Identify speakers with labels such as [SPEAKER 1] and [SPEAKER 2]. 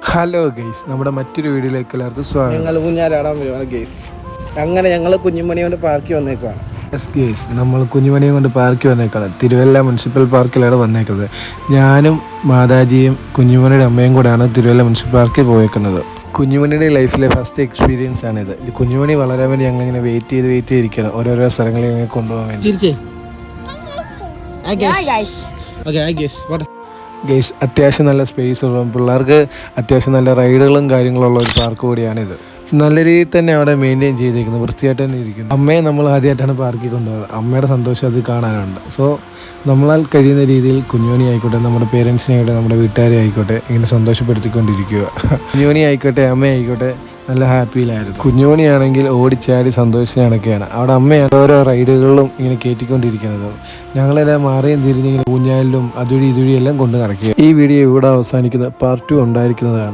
[SPEAKER 1] Hello guys, നമ്മുടെ മറ്റൊരു വീഡിയോയിലേക്ക് എല്ലാവർക്കും സ്വാഗതം.
[SPEAKER 2] ഞങ്ങൾ ഊഞ്ഞാലാടാൻ വരുവാണ് ഗെയ്സ്. അങ്ങനെ ഞങ്ങൾ കുഞ്ഞുമണി കൊണ്ട് പാർക്കിൽ വന്നേക്കാണ്.
[SPEAKER 1] യെസ് ഗെയ്സ്, നമ്മൾ കുഞ്ഞുമണിയെ കൊണ്ട് പാർക്കിൽ വന്നേക്കാണ്. തിരുവല്ല മുനിസിപ്പൽ പാർക്കിലാണ് വന്നേക്കുന്നത്. ഞാനും മാതാജിയും കുഞ്ഞുമണിയുടെ അമ്മയും കൂടെയാണ് തിരുവല്ല മുനിസിപ്പൽ പാർക്കിൽ പോയേക്കുന്നത്. കുഞ്ഞുമണിയുടെ ലൈഫിലെ ഫസ്റ്റ് എക്സ്പീരിയൻസ് ആണിത്. കുഞ്ഞുമണി വളരാൻ വേണ്ടി ഞങ്ങളിങ്ങനെ വെയിറ്റ് ചെയ്തിരിക്കുകയാണ്, ഓരോരോ സ്ഥലങ്ങളിൽ ഇങ്ങനെ കൊണ്ടുപോകാൻ വേണ്ടി. ഗെയ്സ്, അത്യാവശ്യം നല്ല സ്പേസ് ഉള്ള പിള്ളേർക്ക് അത്യാവശ്യം നല്ല റൈഡുകളും കാര്യങ്ങളുള്ള ഒരു പാർക്ക് കൂടിയാണിത്. നല്ല രീതിയിൽ തന്നെ അവിടെ മെയിൻറ്റെയിൻ ചെയ്തിരിക്കുന്നത്, വൃത്തിയായിട്ട് തന്നെ ഇരിക്കുന്നു. അമ്മയെ നമ്മൾ ആദ്യമായിട്ടാണ് പാർക്കിൽ കൊണ്ടുപോകുന്നത്. അമ്മയുടെ സന്തോഷം അത് കാണാനുണ്ട്. സോ നമ്മളാൽ കഴിയുന്ന രീതിയിൽ കുഞ്ഞുമണി ആയിക്കോട്ടെ, നമ്മുടെ പേരൻസിനെ ആയിക്കോട്ടെ, നമ്മുടെ വീട്ടുകാരെ ആയിക്കോട്ടെ, ഇങ്ങനെ സന്തോഷപ്പെടുത്തിക്കൊണ്ടിരിക്കുക. കുഞ്ഞുമണി ആയിക്കോട്ടെ, അമ്മ ആയിക്കോട്ടെ, നല്ല ഹാപ്പിയിലായിരുന്നു. കുഞ്ഞുമണിയാണെങ്കിൽ ഓടിച്ചാടി സന്തോഷിച്ചണക്കെയാണ്. അവിടെ അമ്മയാണ് ഓരോ റൈഡുകളിലും ഇങ്ങനെ കയറ്റിക്കൊണ്ടിരിക്കുന്നത്. ഞങ്ങളെല്ലാം മാറിയും തിരിഞ്ഞിങ്ങനെ ഊഞ്ഞാലിലും അതുവഴി ഇതുവഴി എല്ലാം കൊണ്ട് നടക്കുക. ഈ വീഡിയോ ഇവിടെ അവസാനിക്കുന്നത്. പാർട്ട് 2 ഉണ്ടായിരിക്കുന്നതാണ്.